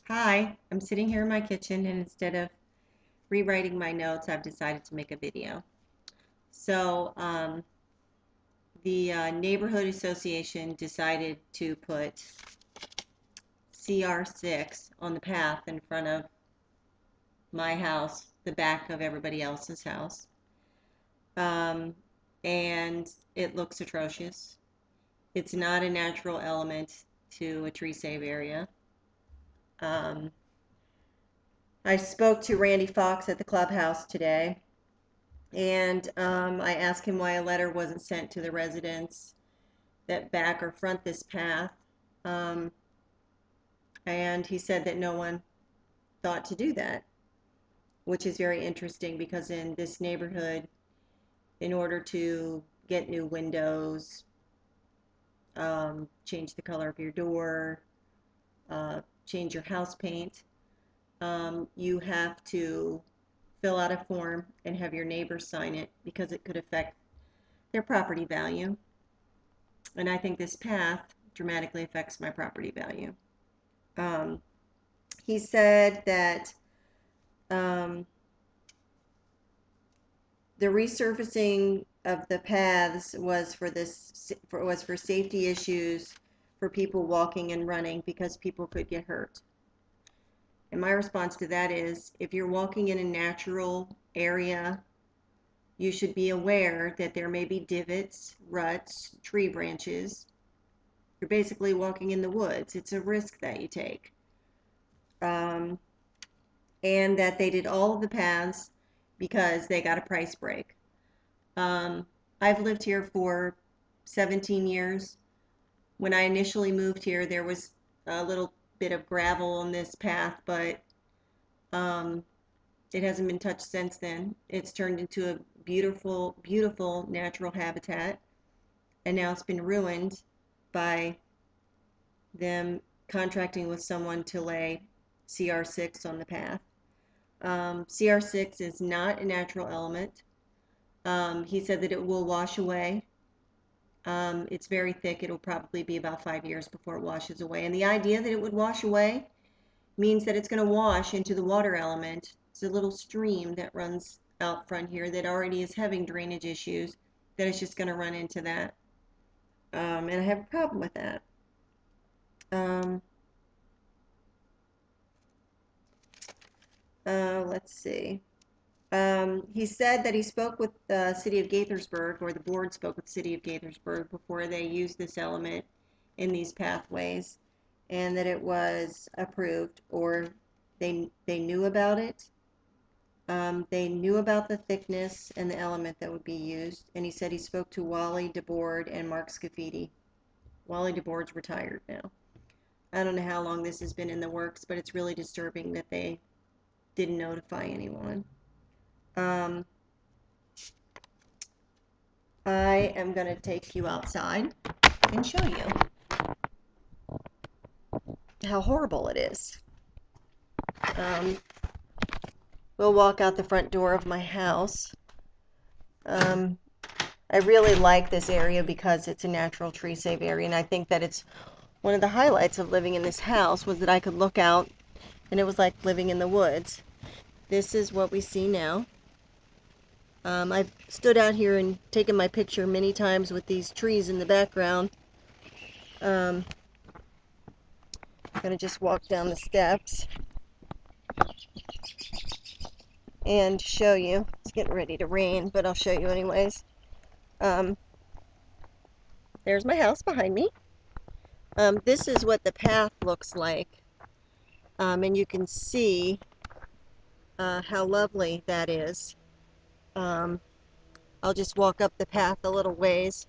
Hi, I'm sitting here in my kitchen and instead of rewriting my notes, I've decided to make a video. So, the neighborhood association decided to put CR6 on the path in front of my house, the back of everybody else's house. Um, and it looks atrocious. It's not a natural element to a tree save area. Um, I spoke to Randy Fox at the clubhouse today. And I asked him why a letter wasn't sent to the residents that back or front this path. Um, and he said that no one thought to do that, which is very interesting because in this neighborhood, in order to get new windows, change the color of your door, change your house paint, you have to fill out a form and have your neighbors sign it because it could affect their property value. And I think this path dramatically affects my property value. Um, he said that the resurfacing of the paths was for safety issues for people walking and running because people could get hurt. And my response to that is, if you're walking in a natural area, you should be aware that there may be divots, ruts, tree branches. You're basically walking in the woods. It's a risk that you take. And that they did all of the paths because they got a price break. I've lived here for 17 years. When I initially moved here, there was a little bit of gravel on this path, but it hasn't been touched since then. It's turned into a beautiful, beautiful natural habitat, and now it's been ruined by them contracting with someone to lay CR6 on the path. CR6 is not a natural element. He said that it will wash away. It's very thick. It'll probably be about 5 years before it washes away. And the idea that it would wash away means that it's going to wash into the water element. It's a little stream that runs out front here that already is having drainage issues, that it's just going to run into that. And I have a problem with that. Let's see. He said that he spoke with the city of Gaithersburg, or the board spoke with the city of Gaithersburg before they used this element in these pathways, and that it was approved, or they knew about it. They knew about the thickness and the element that would be used, and he said he spoke to Wally DeBoard and Mark Scafidi. Wally DeBoard's retired now. I don't know how long this has been in the works, but it's really disturbing that they didn't notify anyone. I am going to take you outside and show you how horrible it is. We'll walk out the front door of my house. I really like this area because it's a natural tree save area, and I think that it's one of the highlights of living in this house was that I could look out and it was like living in the woods. This is what we see now. I've stood out here and taken my picture many times with these trees in the background. I'm going to just walk down the steps and show you. It's getting ready to rain, but I'll show you anyways. There's my house behind me. This is what the path looks like. And you can see how lovely that is. I'll just walk up the path a little ways.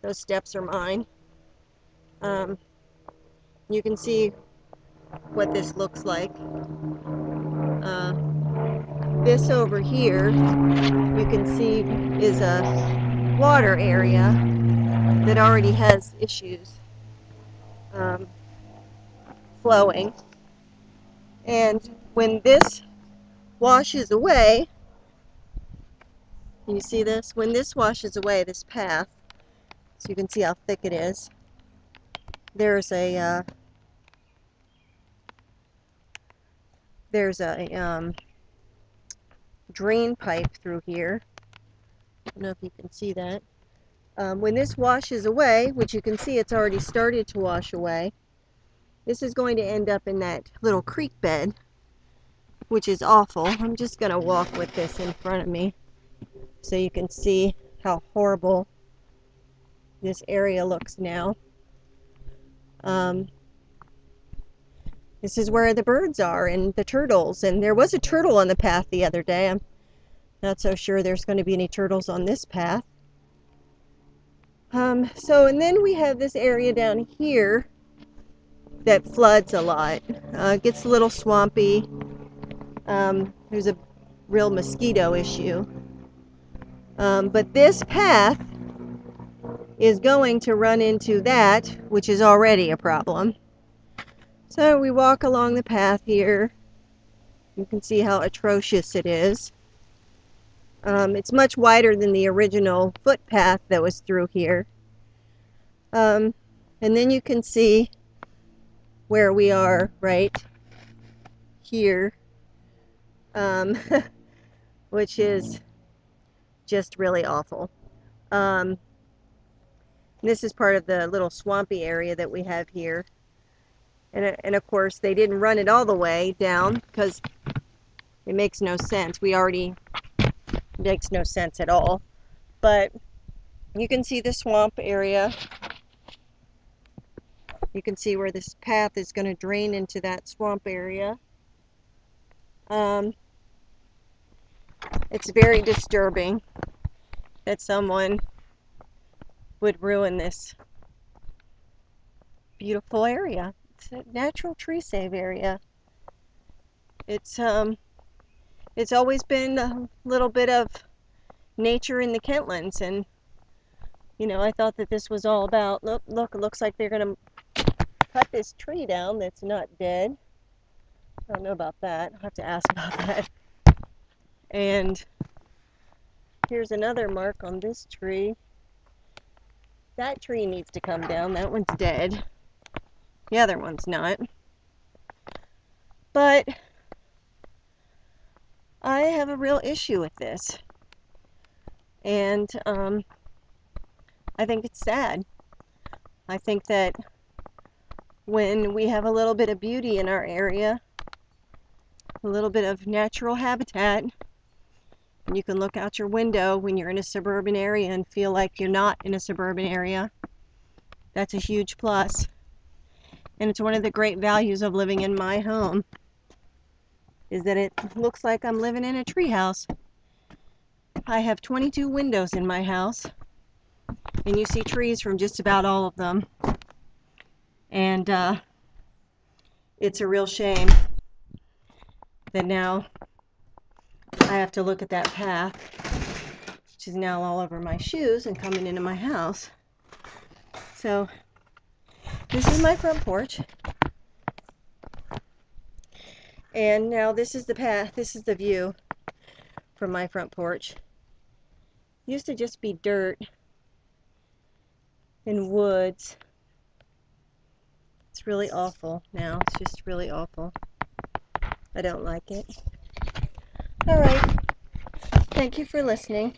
Those steps are mine. You can see what this looks like. This over here, you can see, is a water area that already has issues flowing. And when this washes away, can you see this? When this washes away, this path, so you can see how thick it is, there's a there's a drain pipe through here. I don't know if you can see that. When this washes away, which you can see it's already started to wash away, this is going to end up in that little creek bed, which is awful. I'm just going to walk with this in front of me so you can see how horrible this area looks now. This is where the birds are and the turtles, and there was a turtle on the path the other day. I'm not so sure there's going to be any turtles on this path. And then we have this area down here that floods a lot. It gets a little swampy. There's a real mosquito issue. But this path is going to run into that, which is already a problem. So we walk along the path here. You can see how atrocious it is. It's much wider than the original footpath that was through here. And then you can see where we are right here, which is just really awful. This is part of the little swampy area that we have here. And of course, they didn't run it all the way down because it makes no sense. It makes no sense at all. But you can see the swamp area. You can see where this path is going to drain into that swamp area. It's very disturbing that someone would ruin this beautiful area. It's a natural tree save area. It's always been a little bit of nature in the Kentlands, and you know, I thought that this was all about, look, it looks like they're going to cut this tree down that's not dead. I don't know about that. I'll have to ask about that. And here's another mark on this tree. That tree needs to come down. That one's dead. The other one's not. But I have a real issue with this. And I think it's sad. I think that when we have a little bit of beauty in our area, a little bit of natural habitat, and you can look out your window when you're in a suburban area and feel like you're not in a suburban area, that's a huge plus. And it's one of the great values of living in my home, is that it looks like I'm living in a treehouse. I have 22 windows in my house, and you see trees from just about all of them. And it's a real shame that now I have to look at that path, which is now all over my shoes and coming into my house. So this is my front porch. And now this is the path, this is the view from my front porch. It used to just be dirt and woods. It's really awful now. It's just really awful. I don't like it. All right. Thank you for listening.